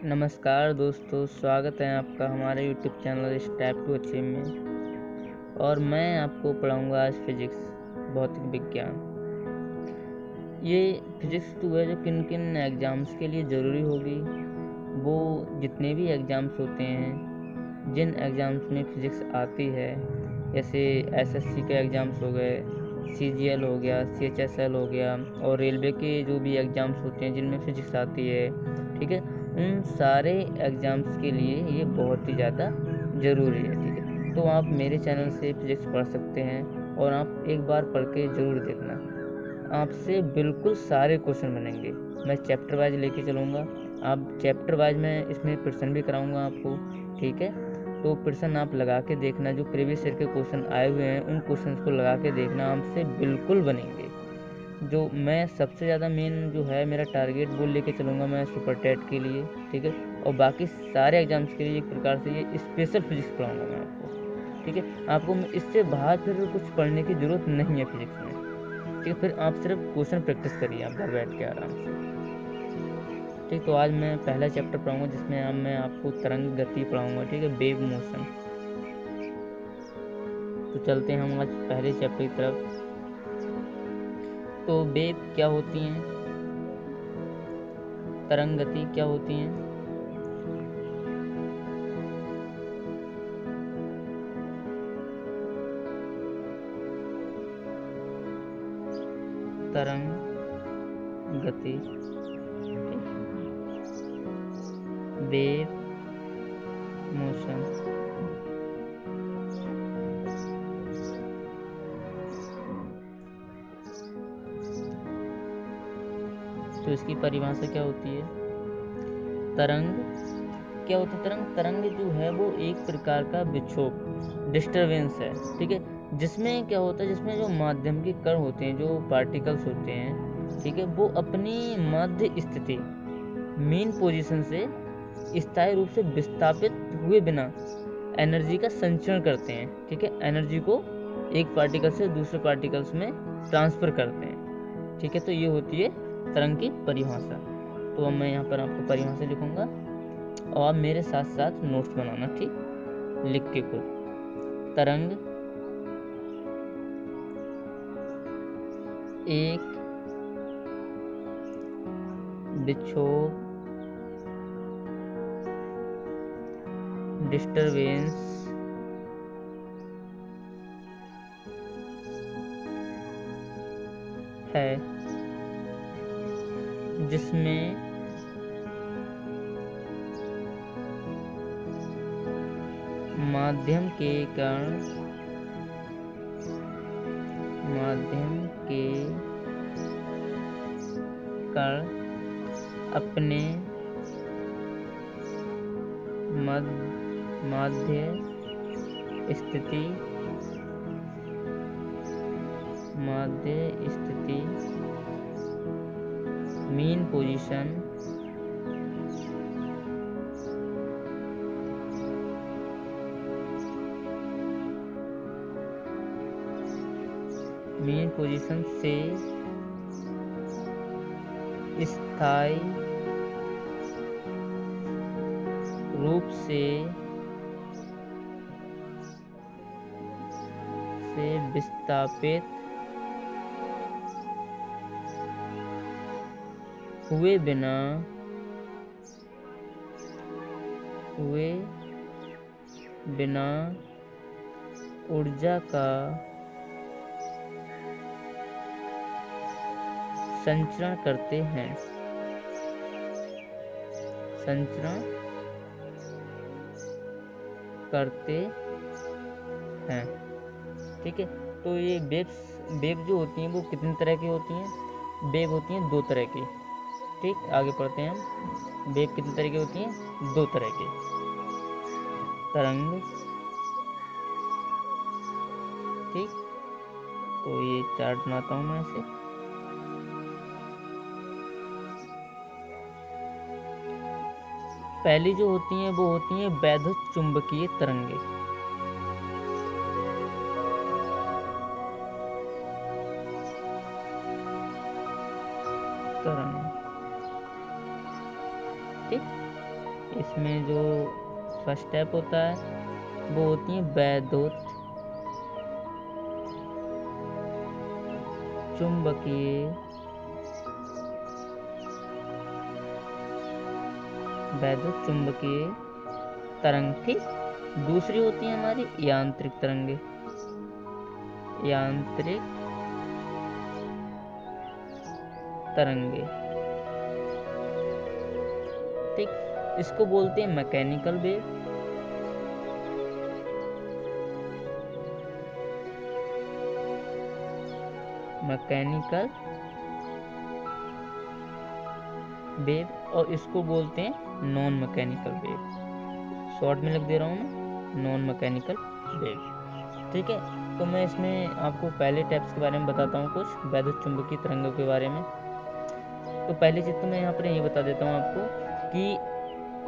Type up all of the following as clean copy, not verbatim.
नमस्कार दोस्तों, स्वागत है आपका हमारे YouTube channel step to achieve में। और मैं आपको पढ़ाऊंगा आज फिजिक्स, भौतिक विज्ञान। ये फिजिक्स 2 है जो किन किन एग्ज़ाम्स के लिए ज़रूरी होगी। वो जितने भी एग्ज़ाम्स होते हैं, जिन एग्ज़ाम्स में फ़िज़िक्स आती है, जैसे एसएससी के एग्ज़ाम्स हो गए, सीजीएल हो गया, सीएचएसएल हो गया, और रेलवे के जो भी एग्ज़ाम्स होते हैं जिनमें फ़िज़िक्स आती है, ठीक है, उन सारे एग्ज़ाम्स के लिए ये बहुत ही ज़्यादा ज़रूरी है। ठीक है, तो आप मेरे चैनल से फिज़िक्स पढ़ सकते हैं और आप एक बार पढ़ के ज़रूर देखना। आपसे बिल्कुल सारे क्वेश्चन बनेंगे। मैं चैप्टर वाइज लेके चलूँगा। आप चैप्टर वाइज में इसमें प्रश्न भी कराऊँगा आपको। ठीक है, तो प्रश्न आप लगा के देखना। जो प्रीवियस ईयर के क्वेश्चन आए हुए हैं उन क्वेश्चन को लगा के देखना, आपसे बिल्कुल बनेंगे। जो मैं सबसे ज़्यादा मेन जो है मेरा टारगेट वो लेके चलूँगा मैं सुपर टेट के लिए। ठीक है, और बाकी सारे एग्ज़ाम्स के लिए एक प्रकार से ये स्पेशल फिजिक्स पढ़ाऊँगा मैं आपको। ठीक है, आपको इससे बाहर फिर कुछ पढ़ने की ज़रूरत नहीं है फिजिक्स में। ठीक है, फिर आप सिर्फ क्वेश्चन प्रैक्टिस करिए आप घर बैठ के आराम से। ठीक, तो आज मैं पहला चैप्टर पढ़ाऊँगा जिसमें अब मैं आपको तरंग गति पढ़ाऊँगा। ठीक है, वेव मोशन। तो चलते हैं हम आज पहले चैप्टर की तरफ। तो वेव क्या होती हैं, तरंग गति क्या होती हैं। तरंग गति, वेव मोशन। तो इसकी परिभाषा क्या होती है। तरंग क्या होती है। तरंग जो है वो एक प्रकार का विक्षोभ, डिस्टरबेंस है। ठीक है, जिसमें क्या होता है, जिसमें जो माध्यम के कण होते हैं, जो पार्टिकल्स होते हैं, ठीक है, वो अपनी मध्य स्थिति, मेन पोजीशन से स्थायी रूप से विस्थापित हुए बिना एनर्जी का संचरण करते हैं। ठीक है, एनर्जी को एक पार्टिकल से दूसरे पार्टिकल्स में ट्रांसफ़र करते हैं। ठीक है, तो ये होती है तरंग की परिभाषा। तो अब मैं यहाँ पर आपको परिभाषा लिखूँगा और आप मेरे साथ साथ नोट्स बनाना, ठीक, लिख के खुद। तरंग एक विक्षोभ, डिस्टरबेंस है जिसमें माध्यम के कण अपने माध्य स्थिति मीन पोजीशन से स्थायी रूप से विस्थापित हुए बिना ऊर्जा का संचरण करते हैं। ठीक है, तो ये वेव जो होती हैं वो कितनी तरह की होती हैं। वेव होती हैं 2 तरह की। ठीक, आगे पढ़ते हैं हम। वेव कितनी तरह की होती हैं, 2 तरह की। तरंग, ठीक, तो ये चार्ट बनाता हूँ मैं इसे। पहली जो होती हैं वो होती हैं वैद्युत चुंबकीय तरंगे। तरंग, ठीक, इसमें जो फर्स्ट स्टेप होता है वो होती है वैद्युत चुंबकीय तरंग। ठीक, दूसरी होती है हमारी यांत्रिक तरंगे। ठीक, इसको बोलते हैं मैकेनिकल वेव। और इसको बोलते हैं नॉन मैकेनिकल वेव। शॉर्ट में लिख दे रहा हूँ मैं, नॉन मैकेनिकल वेव। ठीक है, तो मैं इसमें आपको पहले टाइप्स के बारे में बताता हूँ, कुछ वैद्युत चुंबकीय तरंगों के बारे में। तो पहली चीज़ तो मैं यहाँ पर ये बता देता हूँ आपको कि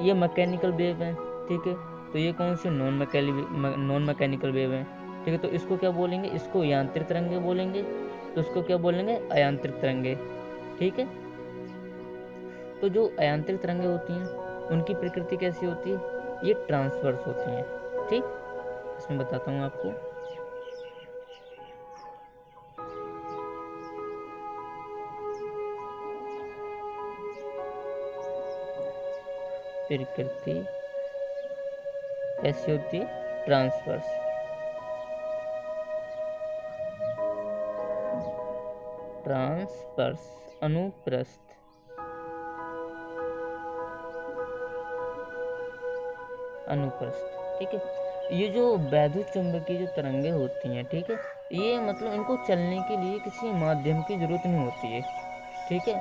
ये मैकेनिकल वेव है। ठीक है, तो ये कौन सी नॉन मैकेनिकल वेव है। ठीक है, तो इसको क्या बोलेंगे, इसको यांत्रिक तरंगे बोलेंगे, तो इसको क्या बोलेंगे, अयांत्रिक तरंगे। ठीक है, तो जो अयांत्रिक तरंगे होती हैं उनकी प्रकृति कैसी होती है, ये ट्रांसवर्स होती हैं। ठीक, इसमें बताता हूँ आपको। प्रकृति कैसी होती है, ट्रांसवर्स। अनुप्रस्थ। ठीक है, ये जो वैद्युत चुंबकीय जो तरंगे होती हैं, ठीक है, ये मतलब इनको चलने के लिए किसी माध्यम की जरूरत नहीं होती है। ठीक है,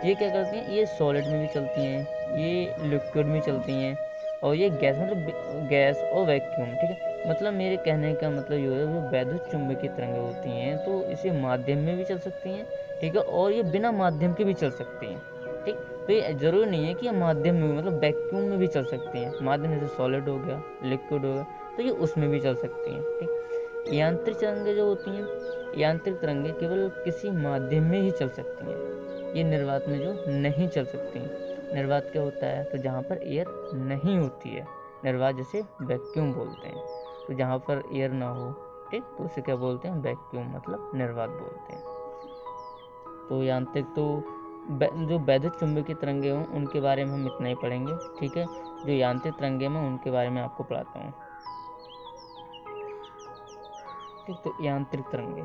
ये क्या करती हैं, ये सॉलिड में भी चलती हैं, ये लिक्विड में चलती हैं, और ये गैस मतलब गैस और वैक्यूम। ठीक है, मतलब मेरे कहने का मतलब ये है, वो वैद्युत चुंबकीय तरंगे होती हैं तो इसे माध्यम में भी चल सकती हैं। ठीक है, और ये बिना माध्यम के भी चल सकती हैं। ठीक, तो ये जरूरी नहीं है कि ये माध्यम में मतलब वैक्यूम में भी चल सकती हैं। माध्यम जैसे सॉलिड हो गया, लिक्विड हो गया, तो ये उसमें भी चल सकती हैं। ठीक, यांत्रिक तरंगे जो होती हैं, यांत्रिक तरंगे केवल किसी माध्यम में ही चल सकती हैं। ये निर्वात में जो नहीं चल सकती। निर्वात क्या होता है, तो जहाँ पर एयर नहीं होती है, निर्वात जैसे वैक्यूम बोलते हैं, तो जहाँ पर एयर ना हो, ठीक, तो उसे क्या बोलते हैं, वैक्यूम, मतलब निर्वात बोलते हैं। तो यांत्रिक तो जो वैद्युत चुंबकीय तरंगे हों उनके बारे में हम इतना ही पढ़ेंगे। ठीक है, जो यांत्रिक तरंगे मैं उनके बारे में आपको पढ़ाता हूँ। ठीक, तो यांत्रिक तरंगे,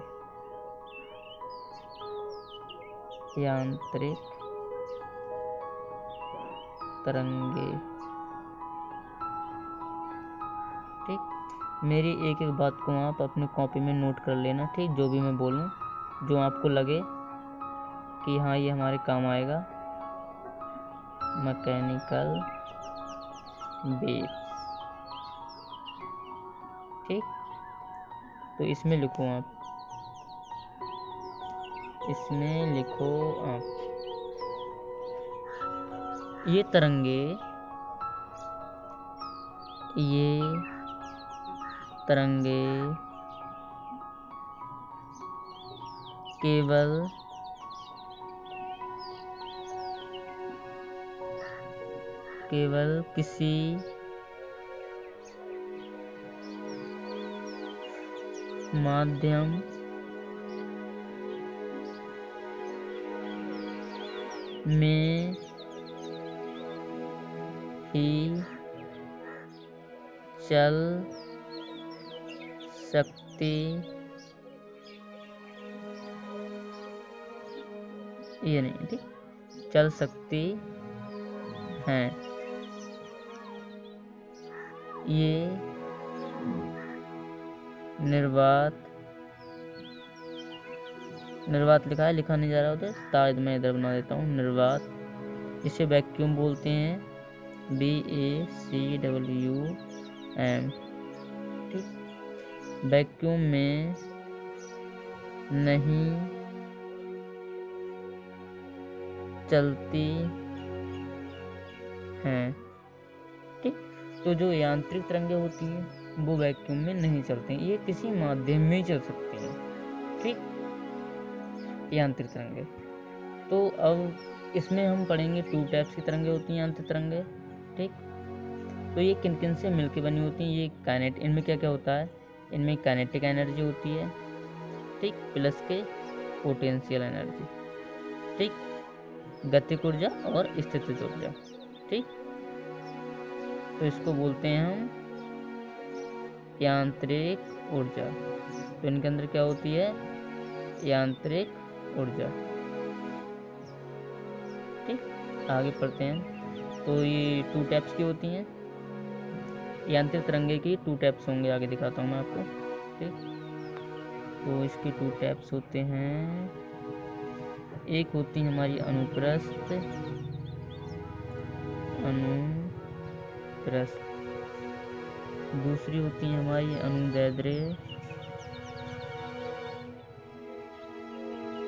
ठीक, मेरी एक एक बात को आप अपनी कॉपी में नोट कर लेना। ठीक, जो भी मैं बोलूँ, जो आपको लगे कि हाँ ये हमारे काम आएगा। Mechanical wave. ठीक, तो इसमें लिखो आप, ये तरंगे केवल किसी माध्यम में ही चल सकती, ये नहीं, ठीक, चल सकती हैं। ये निर्वात लिखा है, लिखा नहीं जा रहा उधर, ताकि मैं इधर बना देता हूँ। निर्वात, इसे वैक्यूम बोलते हैं, VACWM। ठीक, वैक्यूम में नहीं चलती हैं। ठीक, तो जो यांत्रिक तरंगे होती हैं वो वैक्यूम में नहीं चलती हैं, ये किसी माध्यम में ही चल सकती हैं। ठीक, यांत्रिक तरंगे। तो अब इसमें हम पढ़ेंगे 2 टाइप्स की तरंगे होती हैं यांत्रिक तरंगे। ठीक, तो ये किन किन से मिलके बनी होती हैं? ये काइनेट, इनमें क्या क्या होता है? इनमें काइनेटिक एनर्जी होती है, ठीक, प्लस के पोटेंशियल एनर्जी, ठीक, गतिक ऊर्जा और स्थितिज ऊर्जा, ठीक। तो इसको बोलते हैं हम यांत्रिक ऊर्जा। तो इनके अंदर क्या होती है? यांत्रिक ऊर्जा, ठीक। आगे पढ़ते हैं। तो ये 2 टाइप्स की होती हैं। यांत्रिक तरंगे की 2 टाइप्स होंगे, आगे दिखाता हूँ मैं आपको, ठीक। तो इसके 2 टाइप्स होते हैं। एक होती है हमारी अनुप्रस्थ, दूसरी होती है हमारी अनुदैर्ध्य,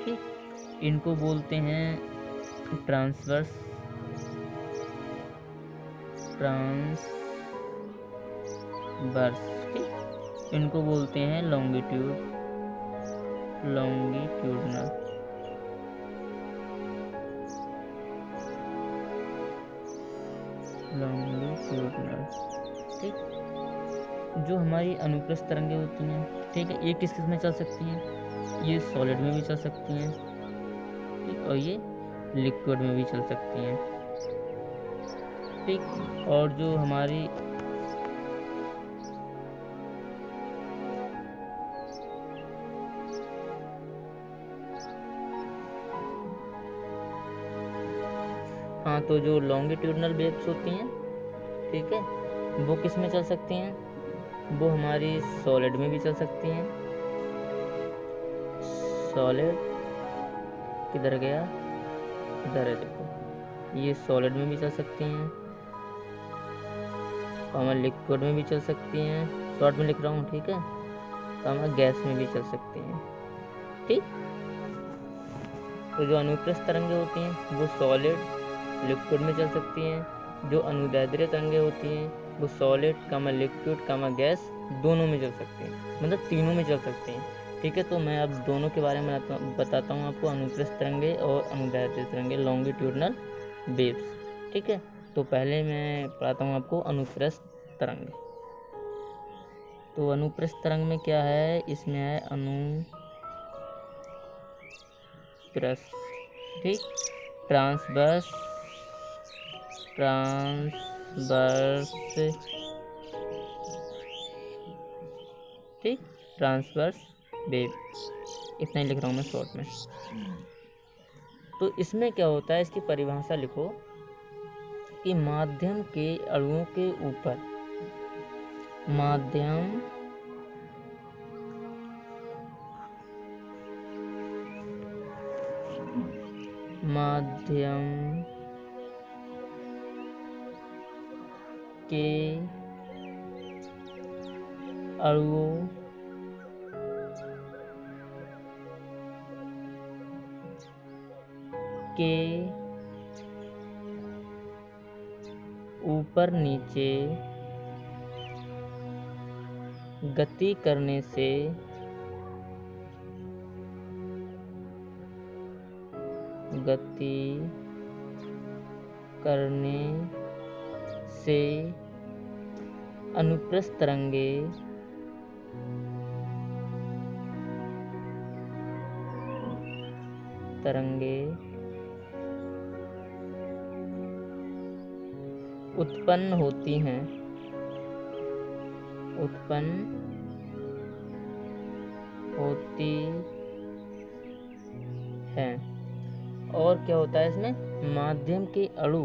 ठीक। इनको बोलते हैं ट्रांसवर्स, ठीक। इनको बोलते हैं लॉन्गिट्यूडनल, ठीक। जो हमारी अनुप्रस्थ तरंगें होती हैं, ठीक है, ये किस किस में चल सकती हैं? ये सॉलिड में भी चल सकती हैं, ठीक, और ये लिक्विड में भी चल सकती हैं, ठीक। और जो हमारी हाँ, तो जो लॉन्गिट्यूडनल वेव्स होती हैं, ठीक है, वो किस में चल सकती हैं? वो हमारी सॉलिड में भी चल सकती हैं। सॉलिड किधर गया? इधर है, देखो, ये सॉलिड में भी चल सकती हैं, कॉमन लिक्विड में भी चल सकती हैं, शॉर्ट में लिख रहा हूँ, ठीक है, कॉमन गैस में भी चल सकती हैं, ठीक। तो जो अनुप्रस्थ तरंगें होती हैं वो सॉलिड, लिक्विड में चल सकती हैं। जो अनुदैर्ध्य तरंगें होती हैं वो सॉलिड, लिक्विड, गैस दोनों में चल सकती हैं, मतलब तीनों में चल सकती हैं, ठीक है। तो मैं अब दोनों के बारे में बताता हूँ आपको, अनुप्रस्थ तरंगे और अनुदैर्ध्य तरंगे, लॉन्गिट्यूडनल वेव्स, ठीक है। तो पहले मैं पढ़ाता हूँ आपको अनुप्रस्थ तरंग। तो अनुप्रस्थ तरंग में क्या है? इसमें है अनुप्रस्थ, ठीक, ट्रांसवर्स, ठीक, ट्रांसवर्स वेव, इतना ही लिख रहा हूँ मैं शॉर्ट में। तो इसमें क्या होता है, इसकी परिभाषा लिखो कि माध्यम के अणुओं के ऊपर, माध्यम के अणुओं के ऊपर नीचे गति करने से अनुप्रस्थ तरंगे उत्पन्न होती हैं, और क्या होता है इसमें? माध्यम के अणु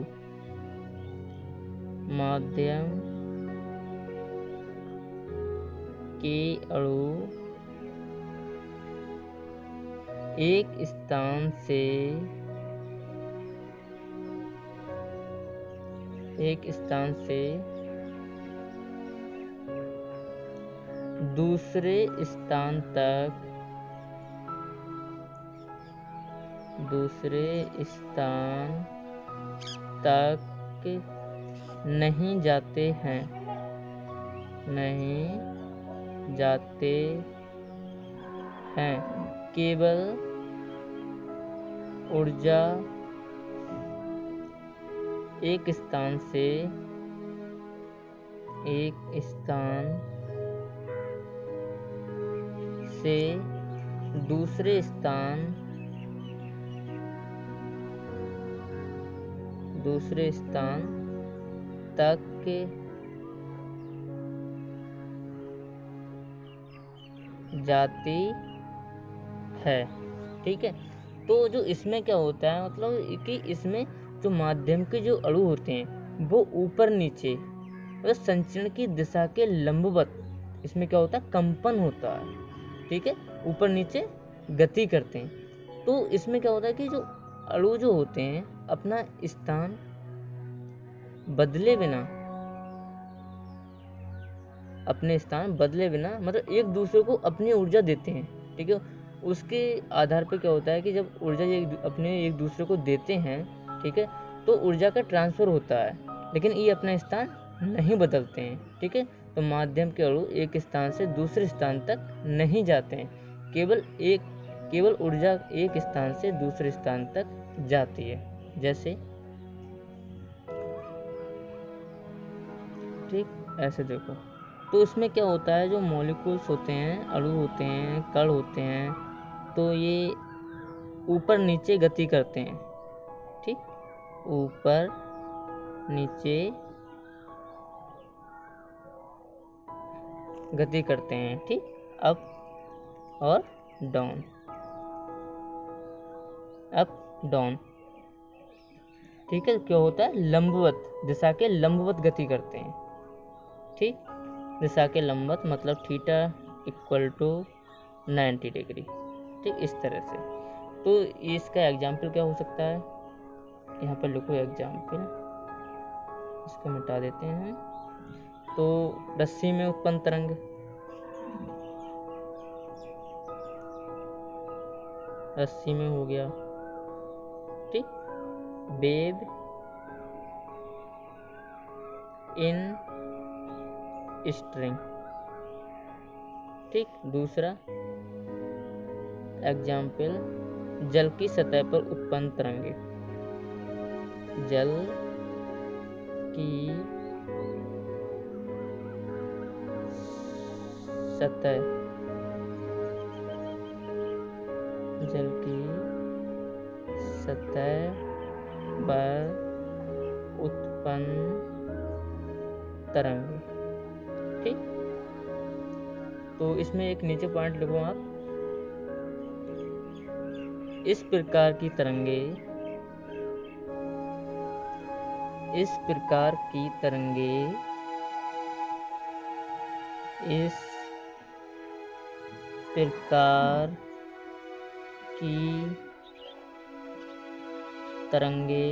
एक स्थान से दूसरे स्थान तक नहीं जाते हैं, केवल ऊर्जा एक स्थान से एक स्थान से दूसरे स्थान तक जाती है। ठीक है, तो जो इसमें क्या होता है, मतलब कि इसमें जो माध्यम के जो अणु होते हैं वो ऊपर नीचे मतलब संचरण की दिशा के लंबवत इसमें क्या होता है, कंपन होता है। ठीक है, ऊपर नीचे गति करते हैं। तो इसमें क्या होता है कि जो अणु जो होते हैं अपना स्थान बदले बिना मतलब एक दूसरे को अपनी ऊर्जा देते हैं। ठीक है, उसके आधार पर क्या होता है कि जब ऊर्जा अपने एक दूसरे को देते हैं, ठीक है, तो ऊर्जा का ट्रांसफर होता है, लेकिन ये अपना स्थान नहीं बदलते हैं। ठीक है, तो माध्यम के अणु एक स्थान से दूसरे स्थान तक नहीं जाते हैं, केवल ऊर्जा एक स्थान से दूसरे स्थान तक जाती है। जैसे ठीक ऐसे देखो, तो इसमें क्या होता है, जो मॉलिक्यूल्स होते हैं, अणु होते हैं, कण होते हैं, तो ये ऊपर नीचे गति करते हैं। ठीक, ऊपर नीचे गति करते हैं। ठीक, अप और डाउन, अप डाउन। ठीक है, क्या होता है, लंबवत दिशा के लंबवत गति करते हैं। ठीक, दिशा के लंबवत मतलब थीटा इक्वल टू 90 डिग्री। ठीक, इस तरह से। तो इसका एग्जाम्पल क्या हो सकता है, यहाँ पर लिखो एग्जाम्पल, इसको मिटा देते हैं। तो रस्सी में उत्पन्न तरंग, रस्सी में हो गया। ठीक, वेव इन स्ट्रिंग। ठीक, दूसरा एग्जाम्पल, जल की सतह पर उत्पन्न तरंगे, जल की सतह पर उत्पन्न तरंगे। ठीक, तो इसमें एक नीचे पॉइंट लिखो आप, इस प्रकार की तरंगे इस प्रकार की तरंगे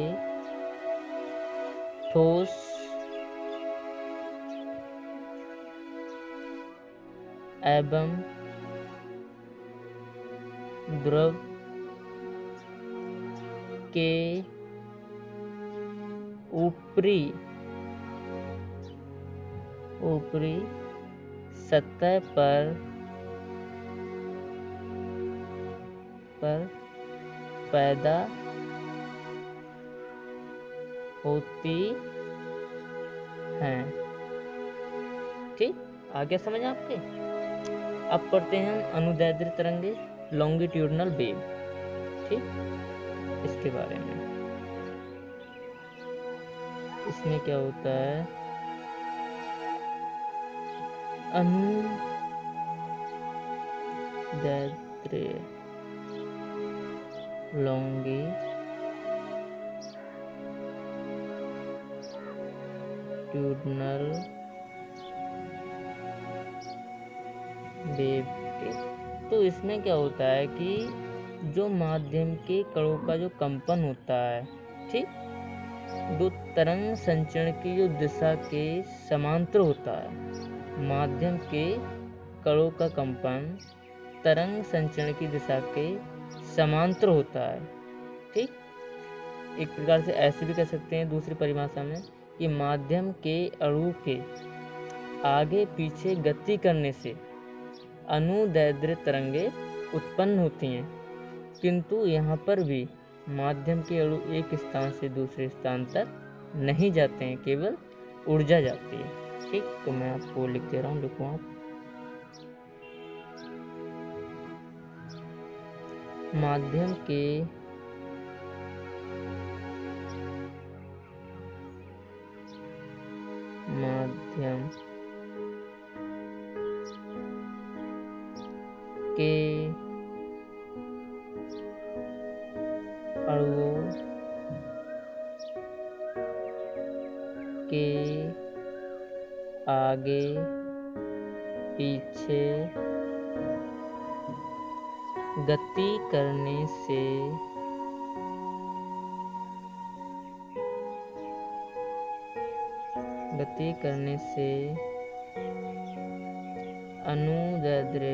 ठोस एवं द्रव के ऊपरी सतह पर पैदा होती हैं। ठीक, आगे समझ आपके। अब पढ़ते हैं हम अनुदैर्ध्य तरंगे, लॉन्गिट्यूडनल वेव। ठीक, इसके बारे में, इसमें क्या होता है, अनुदैर्ध्य लॉन्गिट्यूडनल वेव के, तो इसमें क्या होता है कि जो माध्यम के कणों का जो कंपन होता है, ठीक, जो तरंग संचरण की जो दिशा के समांतर होता है, माध्यम के कणों का कंपन तरंग संचरण की दिशा के समांतर होता है। ठीक, एक प्रकार से ऐसे भी कह सकते हैं दूसरी परिभाषा में कि माध्यम के अणु के आगे पीछे गति करने से अनुदैर्ध्य तरंगे उत्पन्न होती हैं, किंतु यहाँ पर भी माध्यम के अणु एक स्थान से दूसरे स्थान तक नहीं जाते हैं, केवल ऊर्जा जाती है। ठीक, तो मैं आपको लिख दे रहा हूँ, लिखो आप। माध्यम के अणुओं के आगे पीछे गति करने से अनुदैर्ध्य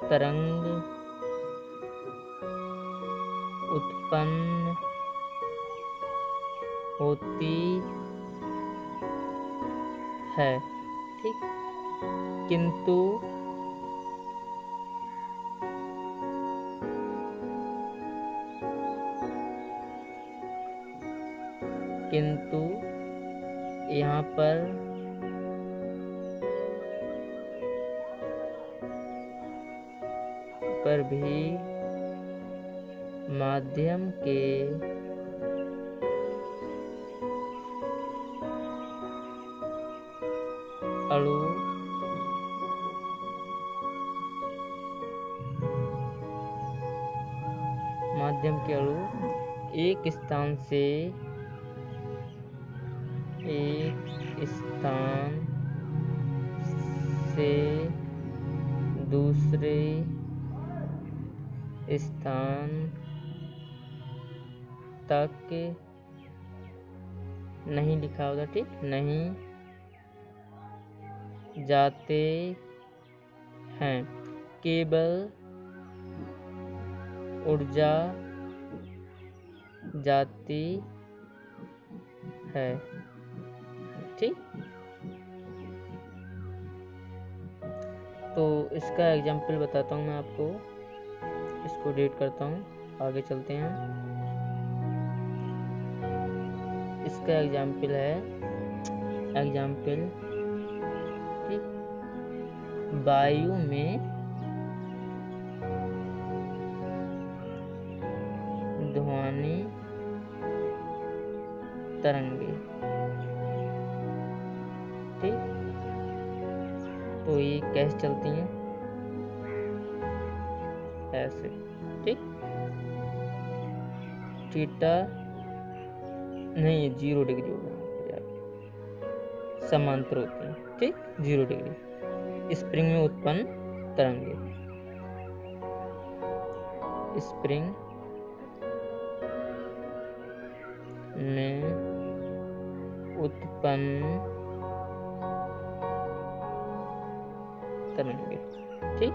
तरंग उत्पन्न होती है। ठीक, किंतु यहाँ पर भी माध्यम के अणु एक स्थान से दूसरे स्थान तक नहीं लिखा होगा, ठीक, नहीं जाते हैं, केवल ऊर्जा जाती है। ठीक, तो इसका एग्जाम्पल बताता हूँ मैं आपको, इसको डिलीट करता हूँ, आगे चलते हैं। इसका एग्जाम्पल है, ठीक, वायु में ध्वनि तरंगे। ठीक, तो ये कैसे चलती हैं, ऐसे। ठीक, थीटा नहीं, 0 डिग्री होगा, समांतर होती है। ठीक, 0 डिग्री स्प्रिंग में उत्पन्न तरंगे, स्प्रिंग में उत्पन्न तरंगे। ठीक,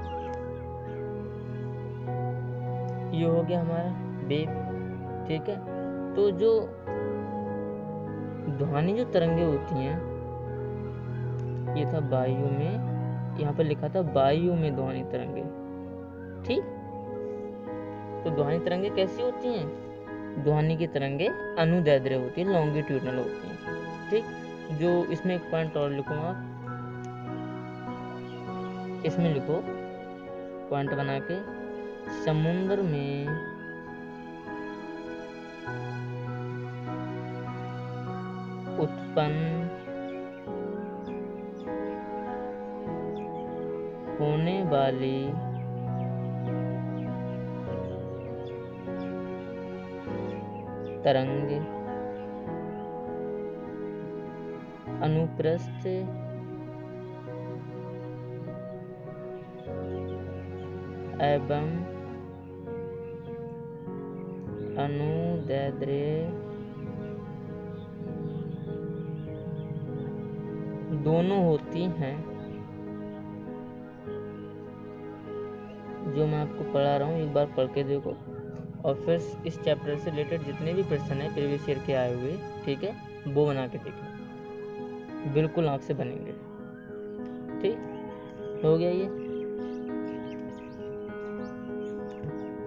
ये हो गया हमारा वेव। ठीक है, तो जो ध्वनि जो तरंगे होती हैं, ये था वायु में, यहाँ पर लिखा था वायु में ध्वनि तरंगे। ठीक, तो ध्वनि तरंगे कैसी होती हैं? ध्वनि की तरंगे अनुदैर्ध्य होती है, लॉन्गिट्यूडनल होती हैं। ठीक, जो इसमें एक पॉइंट और लिखूंगा, इसमें लिखो पॉइंट बना के, समुद्र में उत्पन्न होने वाली तरंग अनुप्रस्थ एवं अनुदैर्ध्य दोनों होती हैं। जो मैं आपको पढ़ा रहा हूँ एक बार पढ़ के देखो, और फिर इस चैप्टर से रिलेटेड जितने भी प्रश्न हैं प्रीवियस ईयर के आए हुए, ठीक है, वो बना के देखना, बिल्कुल आँख से बनेंगे। ठीक, हो गया ये।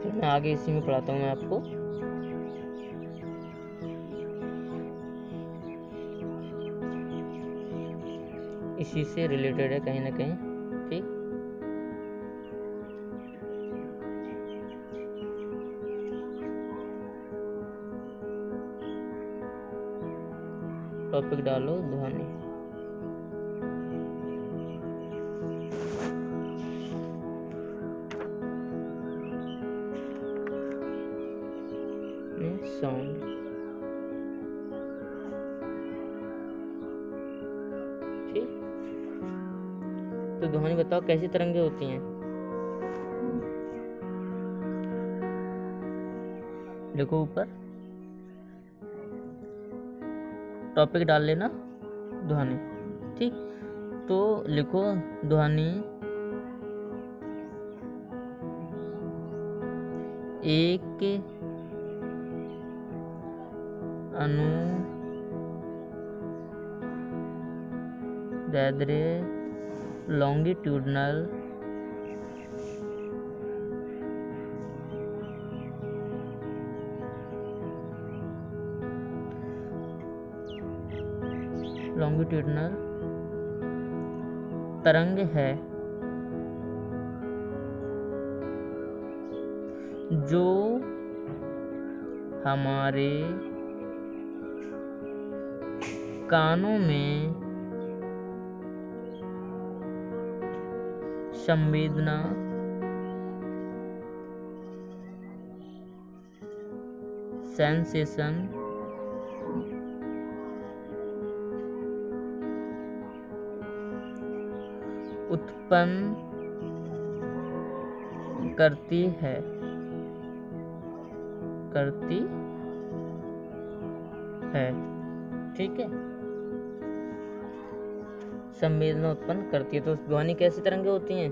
फिर मैं आगे इसी में पढ़ाता हूँ मैं आपको। इसी से रिलेटेड है कहीं ना कहीं। ठीक, टॉपिक डालो ध्वनि। साउंड। ठीक, तो ध्वनि बताओ कैसी तरंगें होती हैं। देखो ऊपर टॉपिक डाल लेना ध्वनि। ठीक, तो लिखो ध्वनि एक अनुदैर्ध्य लॉन्गिट्यूडनल तरंग है जो हमारे कानों में संवेदना सेंसेशन उत्पन्न करती है। ठीक है, संवेदना उत्पन्न करती है। तो ध्वनि कैसी तरंगें होती हैं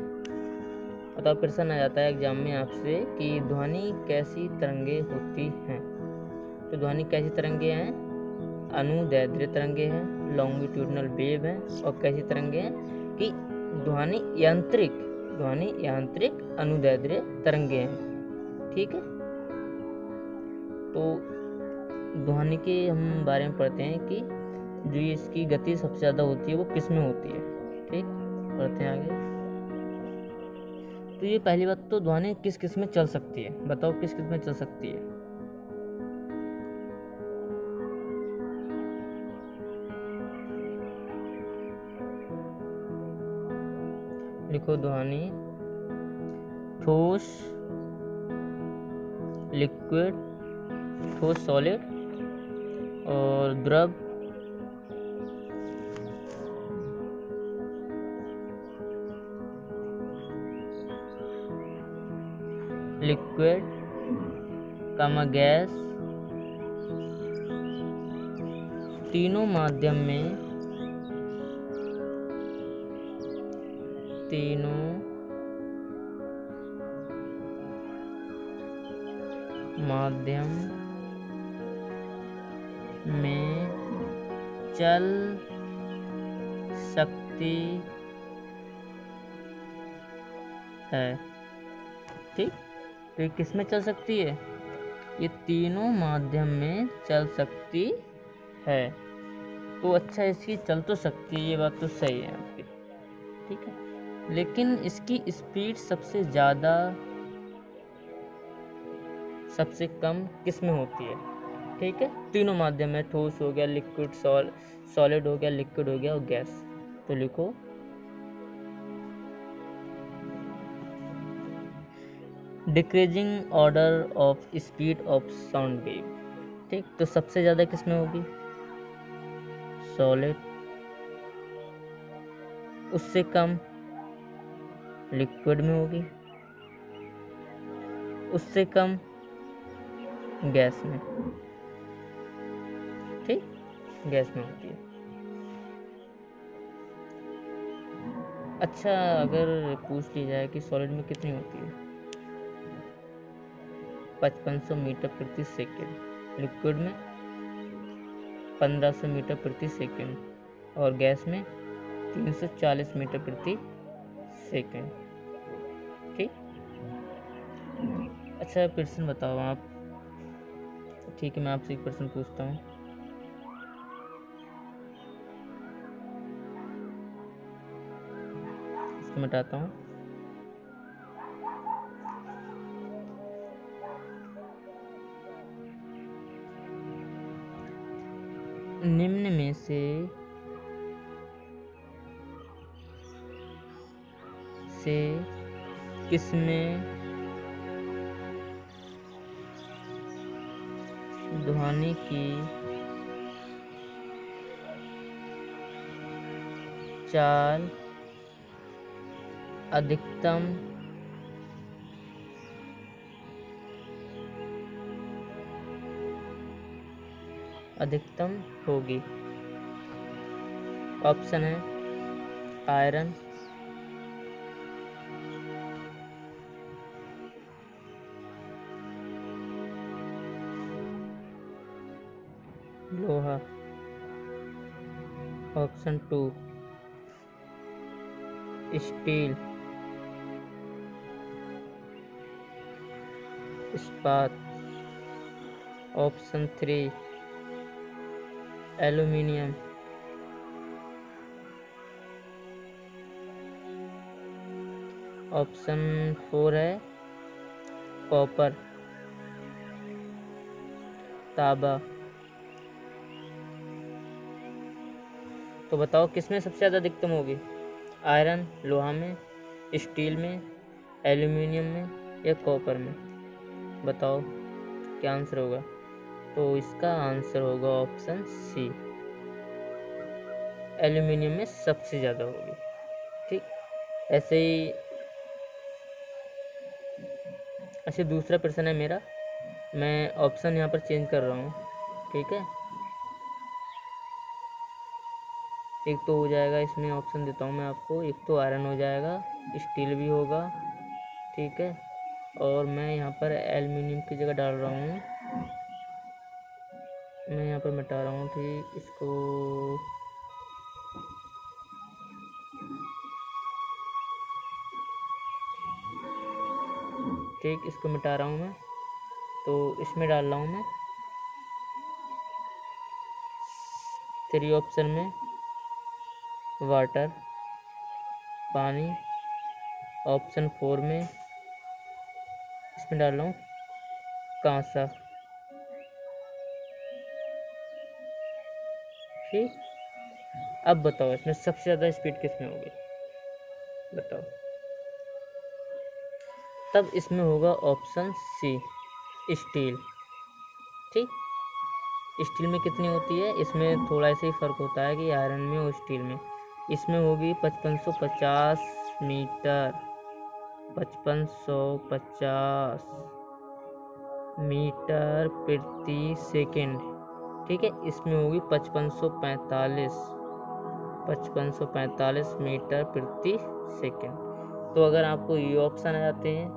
बताओ। प्रश्न आ जाता है एग्जाम में आपसे कि ध्वनि कैसी तरंगें होती हैं। तो ध्वनि कैसी तरंगें हैं, अनुदैर्ध्य तरंगें हैं, लॉन्गिट्यूडनल वेव हैं, और कैसी तरंगें हैं कि ध्वनि यांत्रिक अनुदैर्ध्य तरंगें हैं। ठीक है, तो ध्वनि के हम बारे में पढ़ते हैं कि जो इसकी गति सबसे ज़्यादा होती है वो किस में होती है। ठीक, पढ़ते हैं आगे। तो ये पहली बात, तो ध्वनि किस किस में चल सकती है बताओ, किस किस में चल सकती है। लिखो ध्वनि ठोस, लिक्विड, ठोस सॉलिड और द्रव, लिक्विड कामा गैस, तीनों माध्यम में चल सकती है। ठीक, तो ये किस में चल सकती है, ये तीनों माध्यम में चल सकती है। तो अच्छा, इसकी चल तो सकती है, ये बात तो सही है आपकी। ठीक है, लेकिन इसकी स्पीड सबसे ज़्यादा सबसे कम किस में होती है। ठीक है, तीनों माध्यम में, ठोस हो गया, लिक्विड सॉलिड हो गया, लिक्विड हो गया और गैस। तो लिखो decreasing order of speed of sound wave. ठीक, तो सबसे ज़्यादा किस में होगी, सॉलिड, उससे कम लिक्विड में होगी, उससे कम गैस में। ठीक, गैस में होती है। अच्छा, अगर पूछ ली जाए कि सॉलिड में कितनी होती है, 5500 मीटर प्रति सेकंड, लिक्विड में 1500 मीटर प्रति सेकंड और गैस में 340 मीटर प्रति सेकंड। ठीक, अच्छा प्रश्न बताओ आप। ठीक है, मैं आपसे एक प्रश्न पूछता हूँ। इसको मिटाता हूँ। निम्न में से किसमें ध्वनि की चाल अधिकतम होगी? ऑप्शन है आयरन, लोहा, ऑप्शन 2 स्टील, इस्पात, ऑप्शन 3 एल्यूमिनियम, ऑप्शन 4 है कॉपर, तांबा। तो बताओ किसमें सबसे ज़्यादा अधिकतम होगी? आयरन लोहा में, स्टील में, एल्यूमिनियम में या कॉपर में? बताओ क्या आंसर होगा? तो इसका आंसर होगा ऑप्शन सी, एल्यूमिनियम में सबसे ज़्यादा होगी। ठीक, ऐसे ही अच्छा दूसरा प्रश्न है मेरा, मैं ऑप्शन यहाँ पर चेंज कर रहा हूँ। ठीक है, एक तो हो जाएगा, इसमें ऑप्शन देता हूँ मैं आपको, एक तो आयरन हो जाएगा, स्टील भी होगा, ठीक है, और मैं यहाँ पर एल्युमिनियम की जगह डाल रहा हूँ, मैं यहाँ पर मिटा रहा हूँ। ठीक, इसको ठीक इसको मिटा रहा हूँ मैं, तो इसमें डाल रहा हूँ मैं 3 ऑप्शन में वाटर, पानी, ऑप्शन 4 में इसमें डाल रहा हूँ कांसा। ठीक, अब बताओ इसमें सबसे ज़्यादा स्पीड किसमें होगी? बताओ। तब इसमें होगा ऑप्शन सी स्टील। ठीक, स्टील में कितनी होती है? इसमें थोड़ा सा ही फ़र्क होता है कि आयरन में और स्टील में। इसमें होगी 5550 मीटर, 5550 मीटर प्रति सेकंड। ठीक है, इसमें होगी 5545 मीटर प्रति सेकंड। तो अगर आपको ये ऑप्शन आ जाते हैं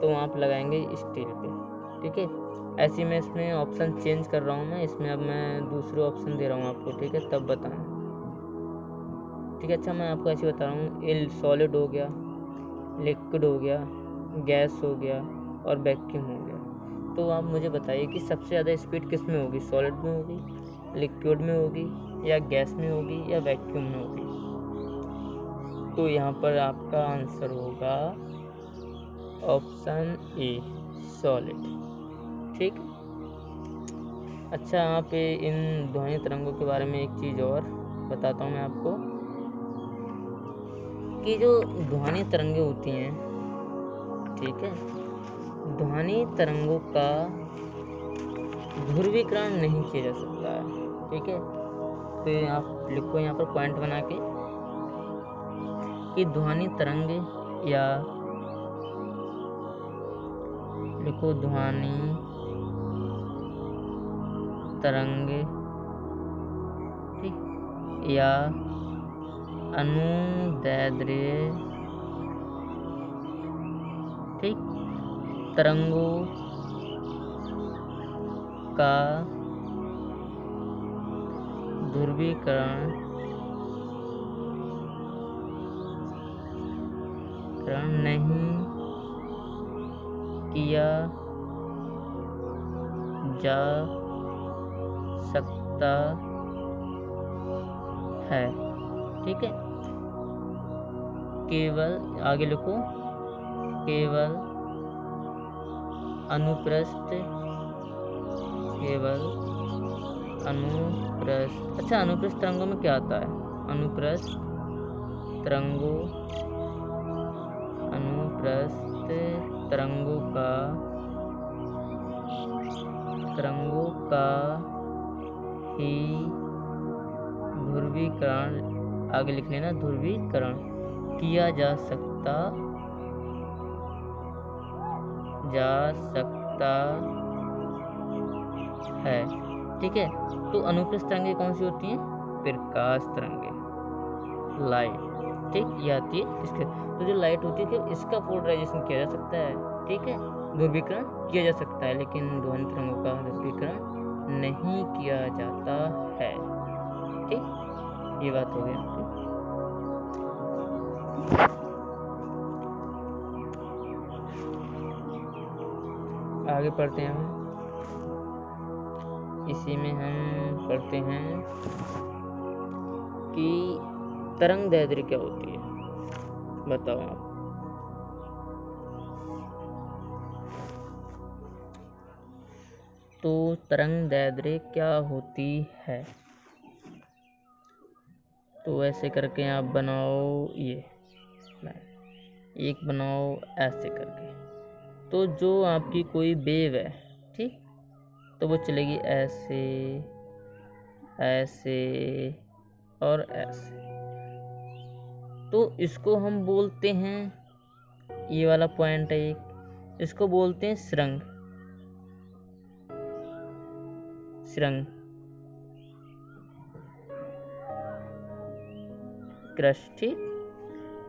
तो आप लगाएंगे स्टील पे। ठीक है, ऐसे मैं इसमें ऑप्शन चेंज कर रहा हूँ, मैं इसमें अब मैं दूसरे ऑप्शन दे रहा हूँ आपको। ठीक है, तब बताना। ठीक है, अच्छा मैं आपको ऐसे बता रहा हूँ, ये सॉलिड हो गया, लिक्विड हो गया, गैस हो गया और वैक्यूम हो गया। तो आप मुझे बताइए कि सबसे ज़्यादा स्पीड किस में होगी? सॉलिड में होगी, लिक्विड में होगी, या गैस में होगी, या वैक्यूम में होगी? तो यहाँ पर आपका आंसर होगा ऑप्शन ए सॉलिड। ठीक, अच्छा आप इन ध्वनि तरंगों के बारे में एक चीज़ और बताता हूँ मैं आपको, कि जो ध्वनि तरंगें होती हैं, ठीक है, ध्वनि तरंगों का ध्रुवीकरण नहीं किया जा सकता है। ठीक है, तो आप लिखो यहाँ पर पॉइंट बना के कि ध्वनि तरंग, या लिखो ध्वनि तरंग, ठीक, या अनुदैर्ध्य, ठीक, तरंगों का ध्रुवीकरण नहीं किया जा सकता है। ठीक है, केवल, आगे लिखो, केवल अनुप्रस्थ, केवल अनुप्रस्थ। अच्छा, अनुप्रस्थ तरंगों में क्या आता है? अनुप्रस्थ तरंगों, अनुप्रस्थ तरंगों का ही ध्रुवीकरण, आगे लिख लेना, ध्रुवीकरण किया जा सकता है। ठीक है, तो अनुप्रस्थ तरंगे कौन सी होती हैं? प्रकाश तरंगे, लाइट। ठीक, ये आती है इसके। तो जो लाइट होती है इसका पोलराइजेशन किया जा सकता है, ठीक है, ध्रुवीकरण किया जा सकता है, लेकिन ध्वनि तरंगों का ध्रुवीकरण नहीं किया जाता है। ठीक, ये बात हो गई आपकी। आगे पढ़ते हैं हम। इसी में हम पढ़ते हैं कि तरंग दैर्ध्य क्या होती है, बताओ आप। तो तरंग दैर्ध्य क्या होती है? तो ऐसे करके आप बनाओ, ये एक बनाओ ऐसे करके। तो जो आपकी कोई वेव है, ठीक, तो वो चलेगी ऐसे, ऐसे और ऐसे। तो इसको हम बोलते हैं, ये वाला पॉइंट है एक, इसको बोलते हैं सुरंग, सुरंग, क्रस्ट। ठीक,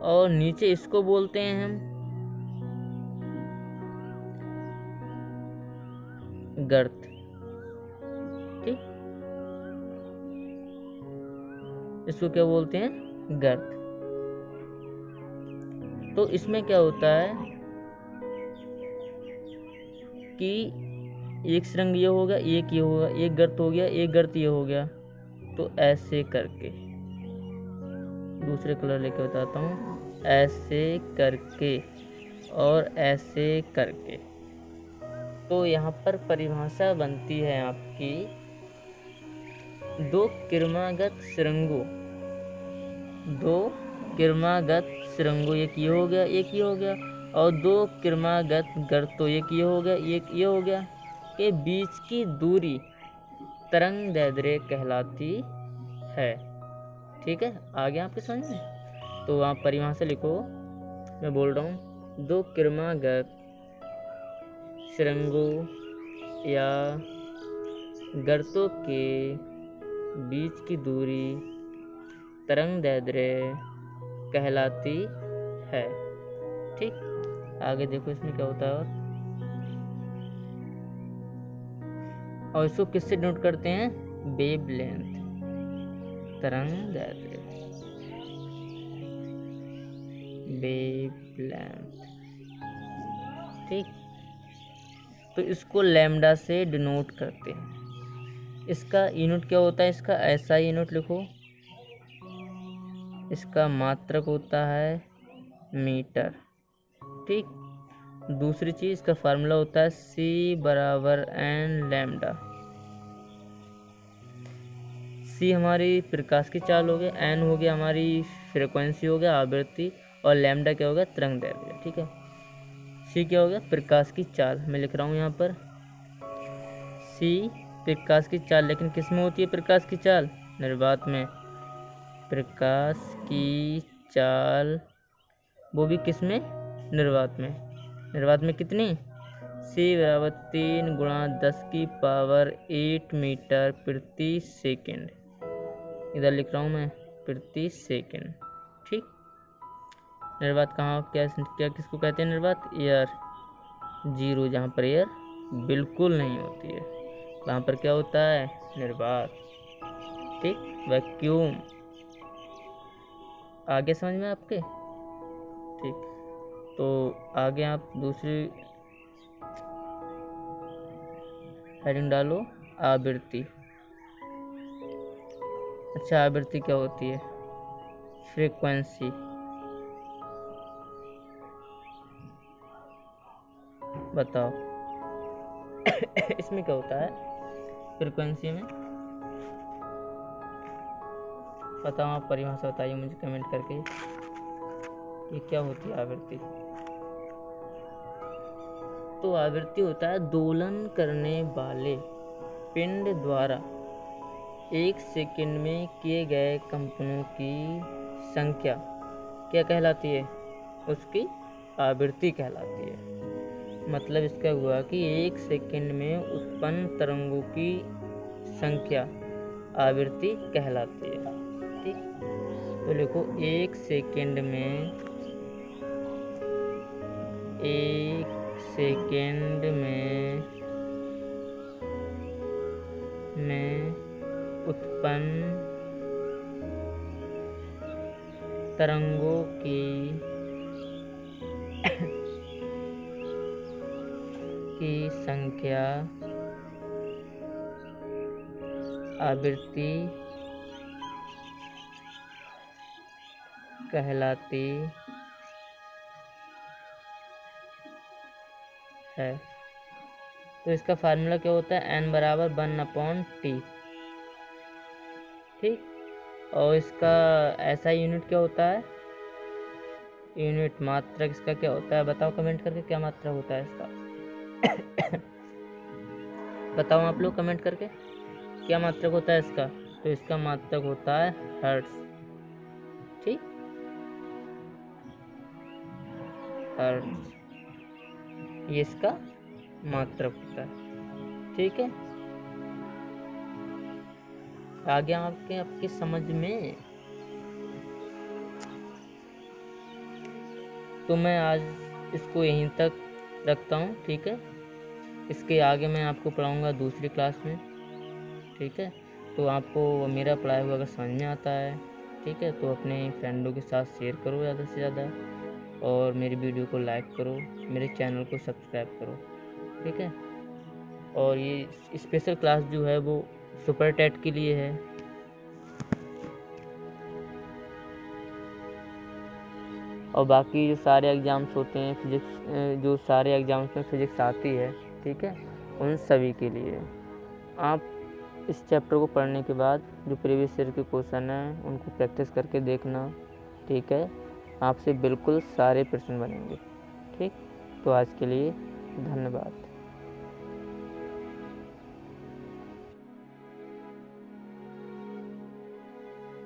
और नीचे इसको बोलते हैं हम गर्त। ठीक, इसको क्या बोलते हैं? गर्त। तो इसमें क्या होता है कि एक सुरंग ये होगा, एक ये होगा, एक गर्त हो गया, एक गर्त ये हो गया। तो ऐसे करके, दूसरे कलर लेके बताता हूँ, ऐसे करके और ऐसे करके। तो यहाँ पर परिभाषा बनती है आपकी, दो क्रमागत सुरंगों, दो क्रमागत सुरंगों, एक ये हो गया, एक ये हो गया, और दो क्रमागत गर्तों, एक ये हो गया, एक ये हो गया, के बीच की दूरी तरंग दैर्ध्य कहलाती है। ठीक है, आगे आपके समझ में? तो आप परिभाषा लिखो, मैं बोल रहा हूँ, दो क्रमागत सुरंगों या गर्तों के बीच की दूरी तरंग दैर्ध्य कहलाती है। ठीक, आगे देखो इसमें क्या होता है। और इसको किससे नोट करते हैं? वेव लेंथ, तरंग दैर्ध्य, वेव लेंथ। ठीक, तो इसको लैम्डा से डिनोट करते हैं। इसका यूनिट क्या होता है? इसका ऐसा यूनिट लिखो, इसका मात्रक होता है मीटर। ठीक, दूसरी चीज इसका फार्मूला होता है C बराबर n लैम्डा। C हमारी प्रकाश की चाल हो गया, n हो गया हमारी फ्रीक्वेंसी हो गया, आवृत्ति, और लैम्डा क्या होगा? तरंग दैर्ध्य। ठीक है, C क्या हो गया? प्रकाश की चाल। मैं लिख रहा हूँ यहाँ पर C प्रकाश की चाल, लेकिन किस में होती है प्रकाश की चाल? निर्वात में। प्रकाश की चाल, वो भी किस में? निर्वात में। निर्वात में कितनी? C बराबर 3 × 10⁸ मीटर प्रति सेकेंड। इधर लिख रहा हूँ मैं प्रति सेकेंड। ठीक, निर्वात कहाँ, क्या किसको कहते हैं निर्वात? एयर, जीरो, जहाँ पर एयर बिल्कुल नहीं होती है वहाँ पर क्या होता है? निर्वात। ठीक, वैक्यूम। आगे समझ में आपके? ठीक, तो आगे आप दूसरी हेडिंग डालो, आवृत्ति। अच्छा, आवृत्ति क्या होती है? फ्रीक्वेंसी, बताओ। इसमें क्या होता है फ्रीक्वेंसी में? बताओ, आप परिभाषा बताइए मुझे कमेंट करके, ये क्या होती है आवृत्ति। तो आवृत्ति होता है दोलन करने वाले पिंड द्वारा 1 सेकंड में किए गए कंपनों की संख्या क्या कहलाती है? उसकी आवृत्ति कहलाती है। मतलब इसका हुआ कि 1 सेकंड में उत्पन्न तरंगों की संख्या आवृत्ति कहलाती है। ठीक, तो लिखो 1 सेकंड में उत्पन्न तरंगों की संख्या आवृत्ति कहलाती है। तो इसका फार्मूला क्या होता है? n बराबर 1/t। ठीक, और इसका ऐसा यूनिट क्या होता है? यूनिट मात्रक इसका क्या होता है? बताओ कमेंट करके, क्या मात्रक होता है इसका? बताओ आप लोग कमेंट करके, क्या मात्रक होता है इसका? तो इसका मात्रक होता है हर्ट्ज। ठीक, हर्ट्ज, ये इसका मात्रक होता है। ठीक है, आ गया आपके समझ में? तो मैं आज इसको यहीं तक रखता हूँ। ठीक है, इसके आगे मैं आपको पढ़ाऊँगा दूसरी क्लास में। ठीक है, तो आपको मेरा पढ़ाया हुआ अगर समझ में आता है, ठीक है, तो अपने फ्रेंडों के साथ शेयर करो ज़्यादा से ज़्यादा, और मेरी वीडियो को लाइक करो, मेरे चैनल को सब्सक्राइब करो। ठीक है, और ये स्पेशल क्लास जो है वो सुपर टेट के लिए है। और बाकी जो सारे एग्ज़ाम्स होते हैं फिजिक्स, जो सारे एग्ज़ाम्स में फिजिक्स आती है, ठीक है, उन सभी के लिए आप इस चैप्टर को पढ़ने के बाद जो प्रीवियस ईयर के क्वेश्चन हैं उनको प्रैक्टिस करके देखना। ठीक है, आपसे बिल्कुल सारे प्रश्न बनेंगे। ठीक, तो आज के लिए धन्यवाद।